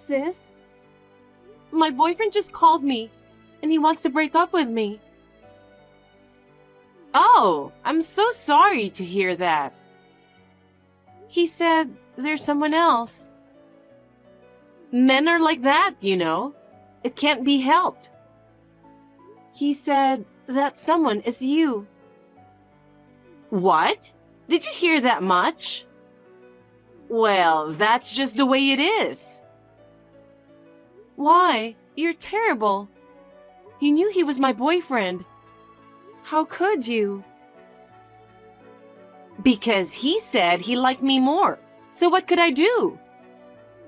Sis, my boyfriend just called me, and he wants to break up with me. Oh, I'm so sorry to hear that. He said there's someone else. Men are like that, you know. It can't be helped. He said that someone is you. What? Did you hear that much? Well, that's just the way it is. Why? You're terrible. You knew he was my boyfriend. How could you? Because he said he liked me more. So what could I do?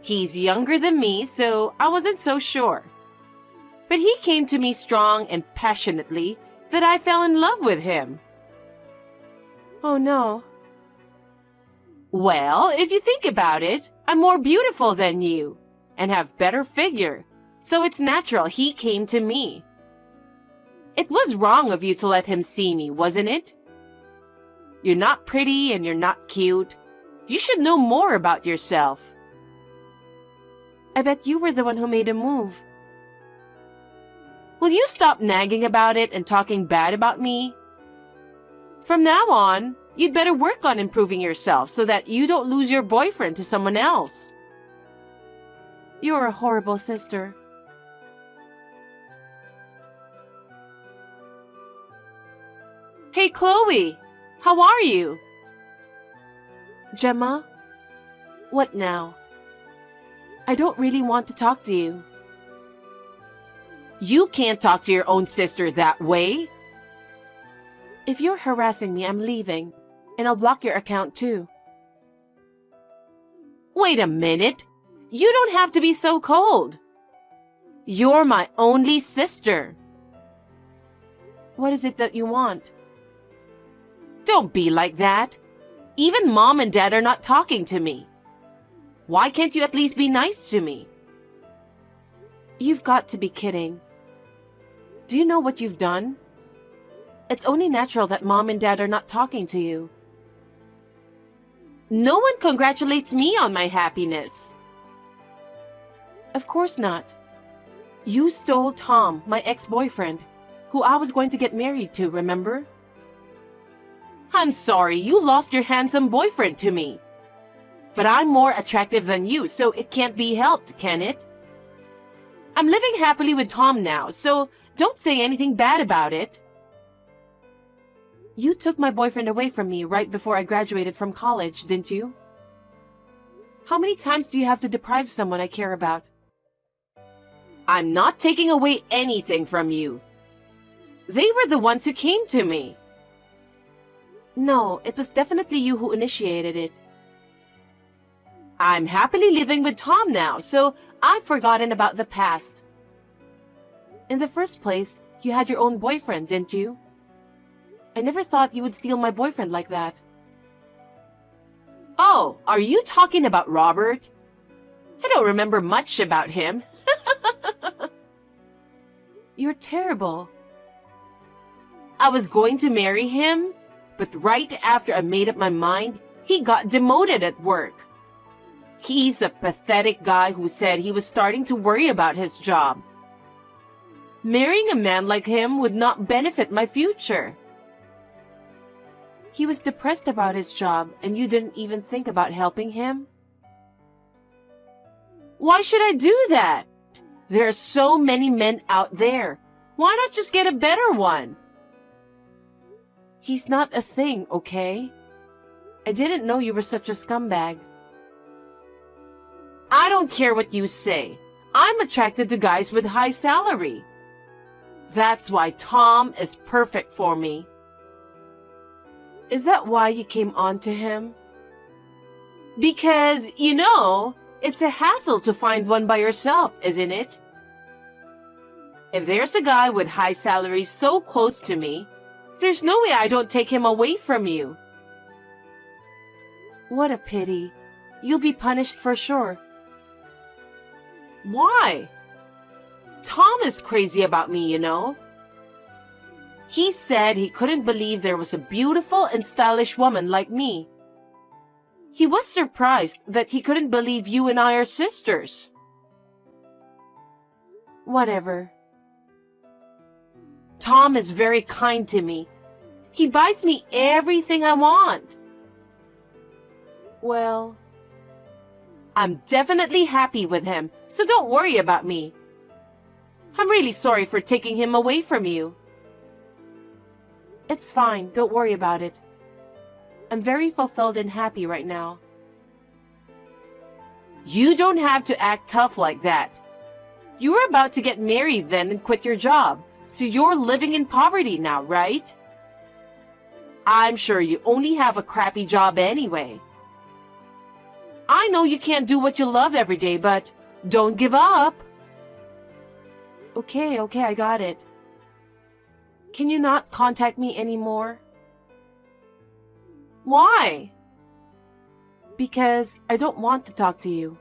He's younger than me, so I wasn't so sure. But he came to me strong and passionately that I fell in love with him. Oh no. Well, if you think about it, I'm more beautiful than you and have better figure, so it's natural he came to me. It was wrong of you to let him see me, wasn't it? You're not pretty and you're not cute. You should know more about yourself. I bet you were the one who made him move. Will you stop nagging about it and talking bad about me? From now on, you'd better work on improving yourself so that you don't lose your boyfriend to someone else. You're a horrible sister. Hey, Chloe, how are you? Gemma? What now? I don't really want to talk to you. You can't talk to your own sister that way. If you're harassing me, I'm leaving, and I'll block your account too. Wait a minute. You don't have to be so cold. You're my only sister. What is it that you want? Don't be like that. Even Mom and Dad are not talking to me. Why can't you at least be nice to me? You've got to be kidding. Do you know what you've done? It's only natural that Mom and Dad are not talking to you. No one congratulates me on my happiness. Of course not. You stole Tom, my ex-boyfriend, who I was going to get married to, remember? I'm sorry you lost your handsome boyfriend to me. But I'm more attractive than you, so it can't be helped, can it? I'm living happily with Tom now, so don't say anything bad about it. You took my boyfriend away from me right before I graduated from college, didn't you? How many times do you have to deprive someone I care about? I'm not taking away anything from you. They were the ones who came to me. No, it was definitely you who initiated it. I'm happily living with Tom now, so I've forgotten about the past. In the first place, you had your own boyfriend, didn't you? I never thought you would steal my boyfriend like that. Oh, are you talking about Robert? I don't remember much about him. You're terrible. I was going to marry him, but right after I made up my mind, he got demoted at work. He's a pathetic guy who said he was starting to worry about his job. Marrying a man like him would not benefit my future. He was depressed about his job, and you didn't even think about helping him? Why should I do that? There are so many men out there. Why not just get a better one? He's not a thing, okay? I didn't know you were such a scumbag. I don't care what you say. I'm attracted to guys with high salary. That's why Tom is perfect for me. Is that why you came on to him? Because, you know, it's a hassle to find one by yourself, isn't it? If there's a guy with high salary so close to me, there's no way I don't take him away from you. What a pity. You'll be punished for sure. Why? Tom is crazy about me, you know. He said he couldn't believe there was a beautiful and stylish woman like me. He was surprised that he couldn't believe you and I are sisters. Whatever. Tom is very kind to me. He buys me everything I want. Well, I'm definitely happy with him, so don't worry about me. I'm really sorry for taking him away from you. It's fine, don't worry about it. I'm very fulfilled and happy right now. You don't have to act tough like that. You were about to get married then and quit your job, so you're living in poverty now, right? I'm sure you only have a crappy job anyway. I know you can't do what you love every day, but don't give up. Okay, I got it. Can you not contact me anymore? Why? Because I don't want to talk to you.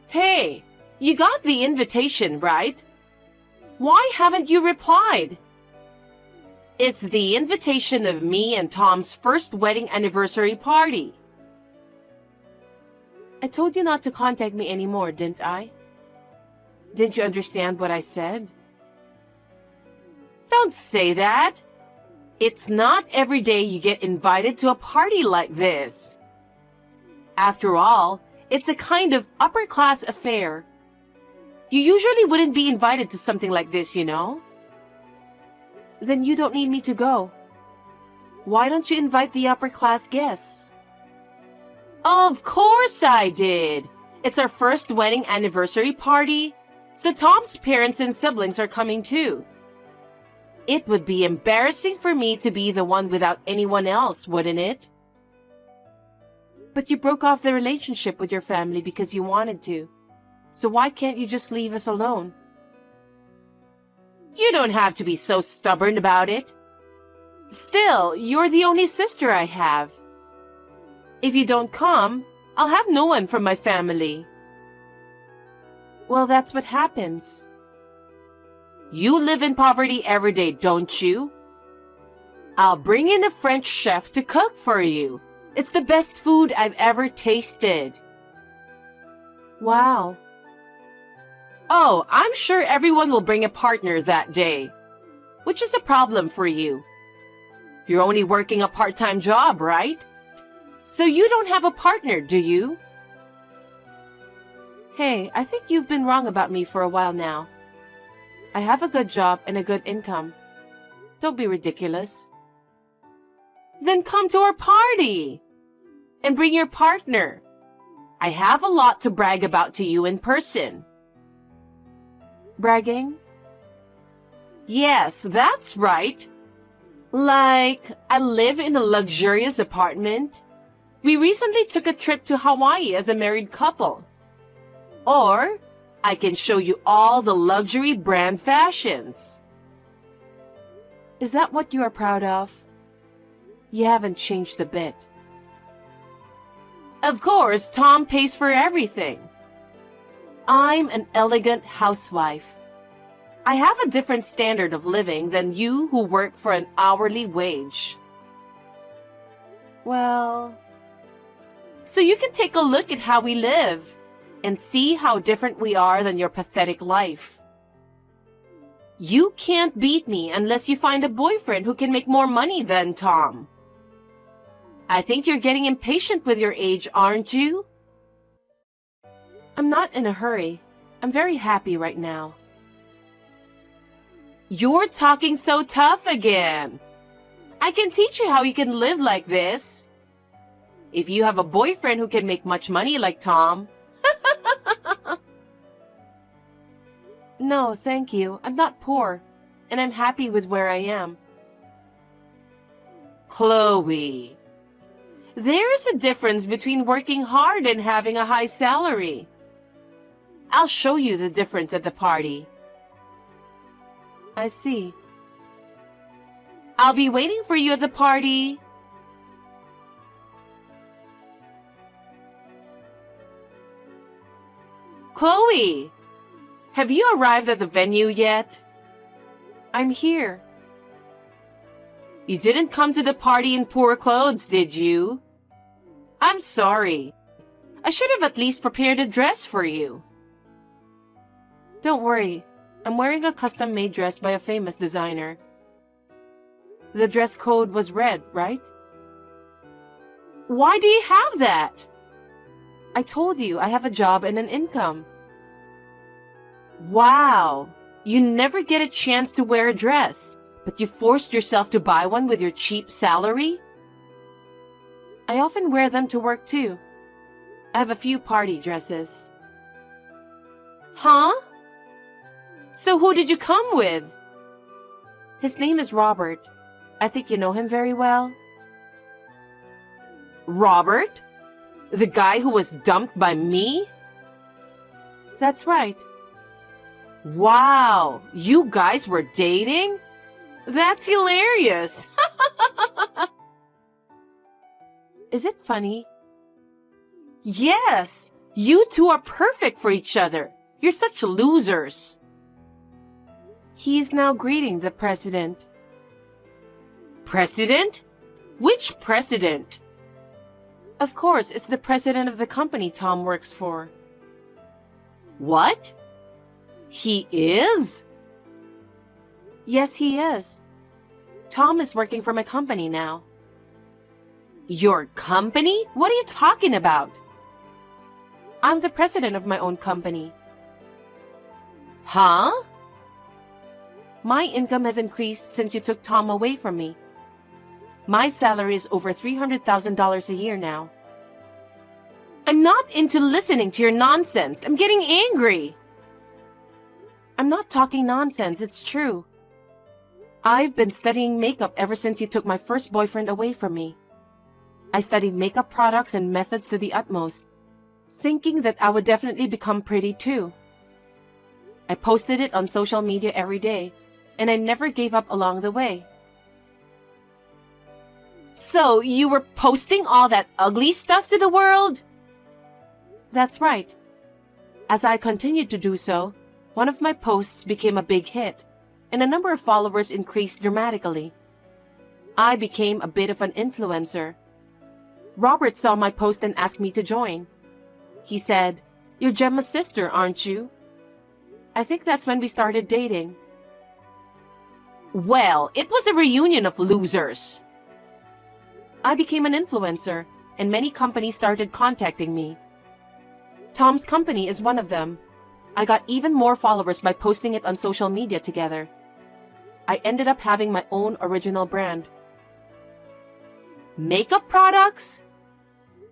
Hey, you got the invitation, right? Why haven't you replied? It's the invitation of me and Tom's first wedding anniversary party. I told you not to contact me anymore, didn't I? Didn't you understand what I said? Don't say that. It's not every day you get invited to a party like this. After all, it's a kind of upper-class affair. You usually wouldn't be invited to something like this, you know? Then you don't need me to go. Why don't you invite the upper-class guests? Of course I did. It's our first wedding anniversary party, so Tom's parents and siblings are coming too. It would be embarrassing for me to be the one without anyone else, wouldn't it? But you broke off the relationship with your family because you wanted to. So why can't you just leave us alone? You don't have to be so stubborn about it. Still, you're the only sister I have. If you don't come, I'll have no one from my family. Well, that's what happens. You live in poverty every day, don't you? I'll bring in a French chef to cook for you. It's the best food I've ever tasted. Wow. Oh, I'm sure everyone will bring a partner that day, which is a problem for you. You're only working a part-time job, right? So you don't have a partner, do you? Hey, I think you've been wrong about me for a while now. I have a good job and a good income. Don't be ridiculous. Then come to our party and bring your partner. I have a lot to brag about to you in person. Bragging? Yes, that's right. Like, I live in a luxurious apartment. We recently took a trip to Hawaii as a married couple. Or, I can show you all the luxury brand fashions. Is that what you are proud of? You haven't changed a bit. Of course, Tom pays for everything. I'm an elegant housewife. I have a different standard of living than you who work for an hourly wage. Well, so you can take a look at how we live and see how different we are than your pathetic life. You can't beat me unless you find a boyfriend who can make more money than Tom. I think you're getting impatient with your age, aren't you? I'm not in a hurry. I'm very happy right now. You're talking so tough again. I can teach you how you can live like this. If you have a boyfriend who can make much money like Tom. No, thank you. I'm not poor, and I'm happy with where I am. Chloe, there's a difference between working hard and having a high salary. I'll show you the difference at the party. I see. I'll be waiting for you at the party. Chloe, have you arrived at the venue yet? I'm here. You didn't come to the party in poor clothes, did you? I'm sorry. I should have at least prepared a dress for you. Don't worry, I'm wearing a custom-made dress by a famous designer. The dress code was red, right? Why do you have that? I told you I have a job and an income. Wow, you never get a chance to wear a dress, but you forced yourself to buy one with your cheap salary? I often wear them to work too. I have a few party dresses. Huh? So who did you come with? His name is Robert. I think you know him very well. Robert? The guy who was dumped by me? That's right. Wow, you guys were dating? That's hilarious. Is it funny? Yes, you two are perfect for each other. You're such losers. He is now greeting the president. President? Which president? Of course, it's the president of the company Tom works for. What? He is? Yes, he is. Tom is working for my company now. Your company? What are you talking about? I'm the president of my own company. Huh? My income has increased since you took Tom away from me. My salary is over $300,000 a year now. I'm not into listening to your nonsense. I'm getting angry. I'm not talking nonsense, it's true. I've been studying makeup ever since you took my first boyfriend away from me. I studied makeup products and methods to the utmost, thinking that I would definitely become pretty too. I posted it on social media every day, and I never gave up along the way. So, you were posting all that ugly stuff to the world? That's right. As I continued to do so, one of my posts became a big hit, and a number of followers increased dramatically. I became a bit of an influencer. Robert saw my post and asked me to join. He said, "You're Gemma's sister, aren't you?" I think that's when we started dating. Well, it was a reunion of losers. I became an influencer, and many companies started contacting me. Tom's company is one of them. I got even more followers by posting it on social media together. I ended up having my own original brand. Makeup products?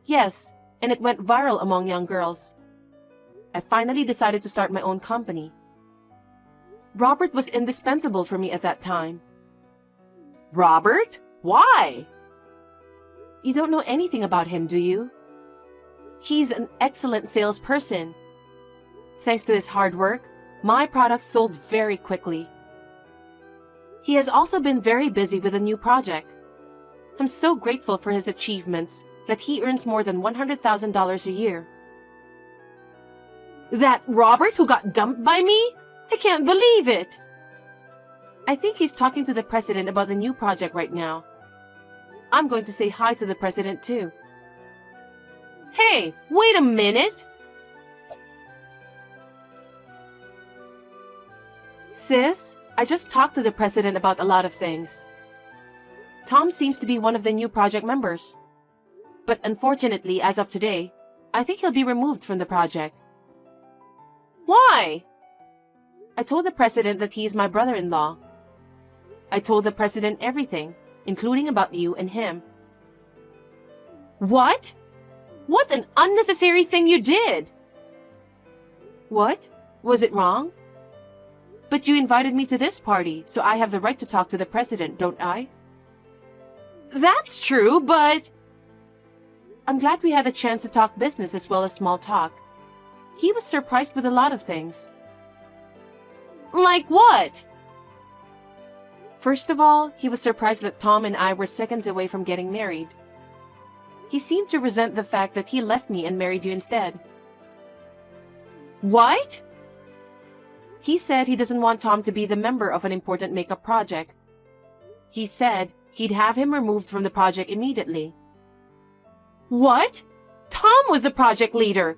Yes, and it went viral among young girls. I finally decided to start my own company. Robert was indispensable for me at that time. Robert? Why? You don't know anything about him, do you? He's an excellent salesperson. Thanks to his hard work, my products sold very quickly. He has also been very busy with a new project. I'm so grateful for his achievements that he earns more than $100,000 a year. That Robert who got dumped by me? I can't believe it. I think he's talking to the president about the new project right now. I'm going to say hi to the president too. Hey, wait a minute! Sis, I just talked to the president about a lot of things. Tom seems to be one of the new project members. But unfortunately, as of today, I think he'll be removed from the project. Why? I told the president that he is my brother-in-law. I told the president everything, including about you and him. What? What an unnecessary thing you did! What? Was it wrong? But you invited me to this party, so I have the right to talk to the president, don't I? That's true, but... I'm glad we had the chance to talk business as well as small talk. He was surprised with a lot of things. Like what? First of all, he was surprised that Tom and I were seconds away from getting married. He seemed to resent the fact that he left me and married you instead. What? He said he doesn't want Tom to be the member of an important makeup project. He said he'd have him removed from the project immediately. What? Tom was the project leader.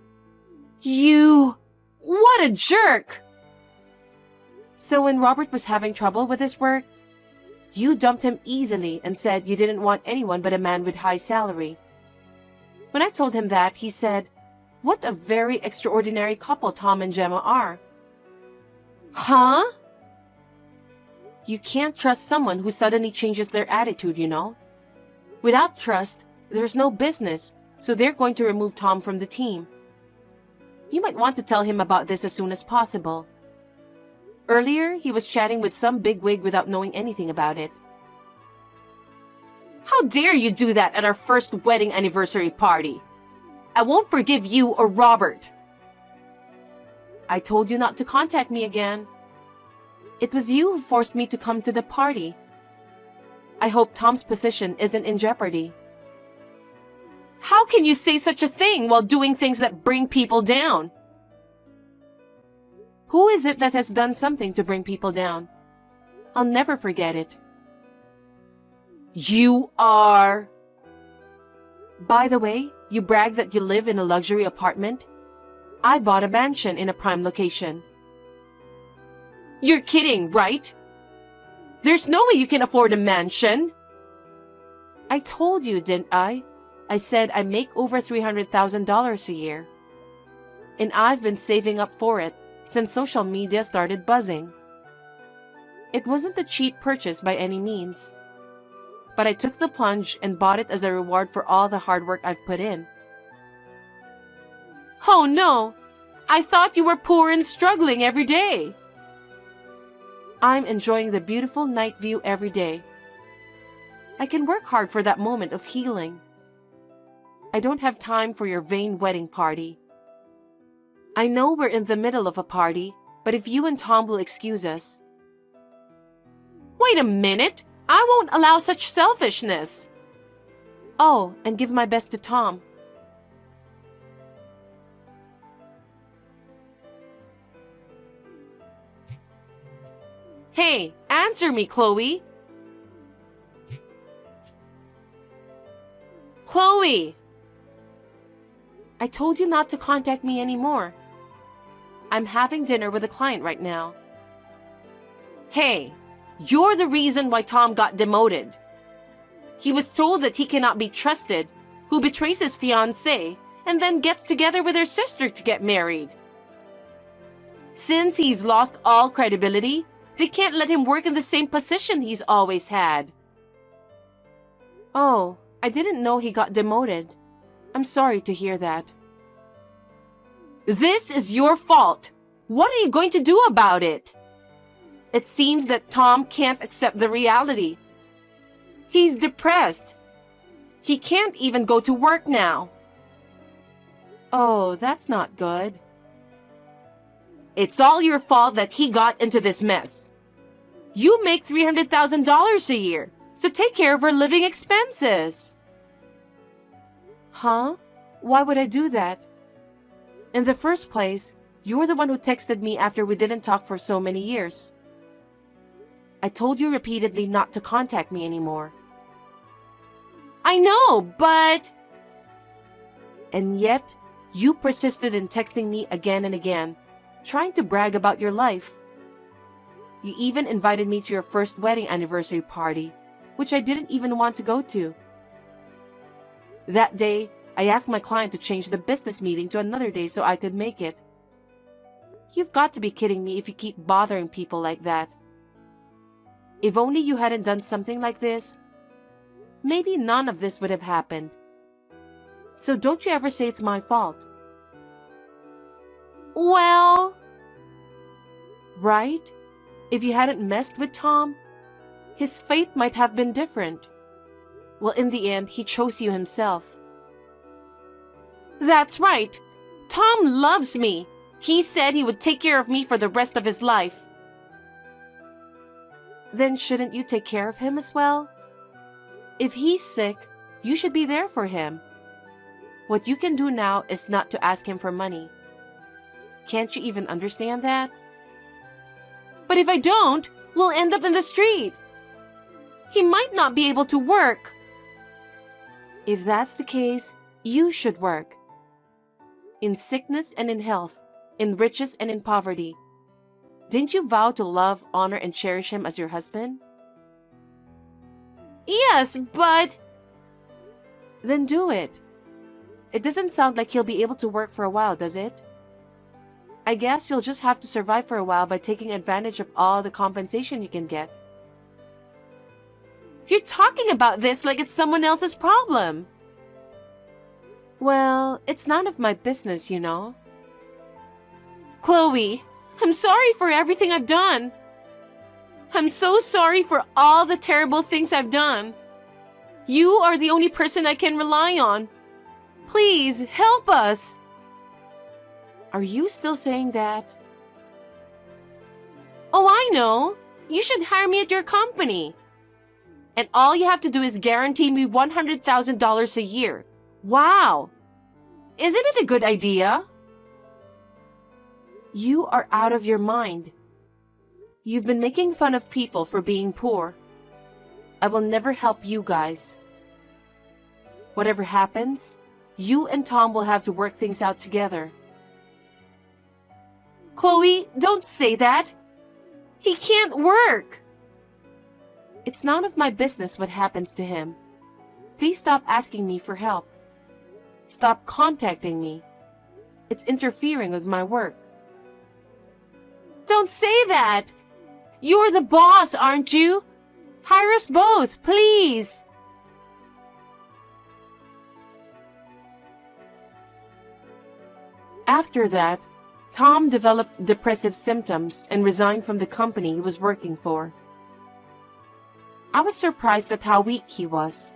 You... What a jerk! So when Robert was having trouble with his work, you dumped him easily and said you didn't want anyone but a man with high salary. When I told him that, he said, "What a very extraordinary couple Tom and Gemma are." Huh? You can't trust someone who suddenly changes their attitude, you know. Without trust, there's no business, so they're going to remove Tom from the team. You might want to tell him about this as soon as possible. Earlier, he was chatting with some bigwig without knowing anything about it. How dare you do that at our first wedding anniversary party? I won't forgive you or Robert. I told you not to contact me again. It was you who forced me to come to the party. I hope Tom's position isn't in jeopardy. How can you say such a thing while doing things that bring people down? Who is it that has done something to bring people down? I'll never forget it. You are... By the way, you brag that you live in a luxury apartment. I bought a mansion in a prime location. You're kidding, right? There's no way you can afford a mansion. I told you, didn't I? I said I make over $300,000 a year. And I've been saving up for it since social media started buzzing. It wasn't a cheap purchase by any means. But I took the plunge and bought it as a reward for all the hard work I've put in. Oh no! I thought you were poor and struggling every day. I'm enjoying the beautiful night view every day. I can work hard for that moment of healing. I don't have time for your vain wedding party. I know we're in the middle of a party, but if you and Tom will excuse us... Wait a minute! I won't allow such selfishness! Oh, and give my best to Tom. Hey, answer me, Chloe! Chloe! I told you not to contact me anymore. I'm having dinner with a client right now. Hey, you're the reason why Tom got demoted. He was told that he cannot be trusted, who betrays his fiancée and then gets together with her sister to get married. Since he's lost all credibility, they can't let him work in the same position he's always had. Oh, I didn't know he got demoted. I'm sorry to hear that. This is your fault. What are you going to do about it? It seems that Tom can't accept the reality. He's depressed. He can't even go to work now. Oh, that's not good. It's all your fault that he got into this mess. You make $300,000 a year, so take care of her living expenses. Huh? Why would I do that? In the first place, you're the one who texted me after we didn't talk for so many years. I told you repeatedly not to contact me anymore. I know, but... And yet, you persisted in texting me again and again, trying to brag about your life. You even invited me to your first wedding anniversary party, which I didn't even want to go to. That day, I asked my client to change the business meeting to another day so I could make it. You've got to be kidding me if you keep bothering people like that. If only you hadn't done something like this, maybe none of this would have happened. So don't you ever say it's my fault. Well... Right? If you hadn't messed with Tom, his fate might have been different. Well, in the end, he chose you himself. That's right. Tom loves me. He said he would take care of me for the rest of his life. Then shouldn't you take care of him as well? If he's sick, you should be there for him. What you can do now is not to ask him for money. Can't you even understand that? But if I don't, we'll end up in the street. He might not be able to work. If that's the case, you should work. in sickness and in health, in riches and in poverty. Didn't you vow to love, honor, and cherish him as your husband? Yes, but... Then do it. It doesn't sound like he'll be able to work for a while, does it? I guess you'll just have to survive for a while by taking advantage of all the compensation you can get. You're talking about this like it's someone else's problem. Well, it's none of my business, you know. Chloe, I'm sorry for everything I've done. I'm so sorry for all the terrible things I've done. You are the only person I can rely on. Please, help us. Are you still saying that? Oh, I know. You should hire me at your company. And all you have to do is guarantee me $100,000 a year. Wow! Isn't it a good idea? You are out of your mind. You've been making fun of people for being poor. I will never help you guys. Whatever happens, you and Tom will have to work things out together. Chloe, don't say that. He can't work. It's none of my business what happens to him. Please stop asking me for help. Stop contacting me. It's interfering with my work. Don't say that. You're the boss, aren't you? Hire us both, please. After that, Tom developed depressive symptoms and resigned from the company he was working for. I was surprised at how weak he was.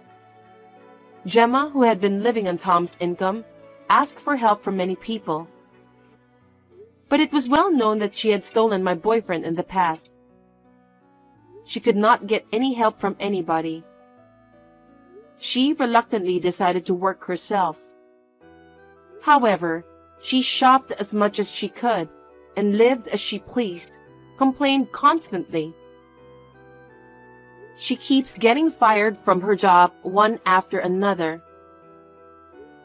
Gemma, who had been living on Tom's income, asked for help from many people. But it was well known that she had stolen my boyfriend in the past. She could not get any help from anybody. She reluctantly decided to work herself. However, she shopped as much as she could and lived as she pleased, complained constantly. She keeps getting fired from her job one after another.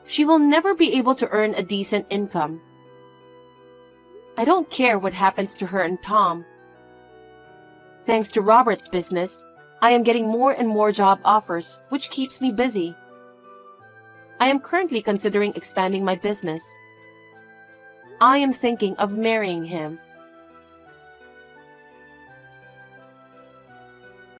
She will never be able to earn a decent income. I don't care what happens to her and Tom. Thanks to Robert's business, I am getting more and more job offers, which keeps me busy. I am currently considering expanding my business. I am thinking of marrying him.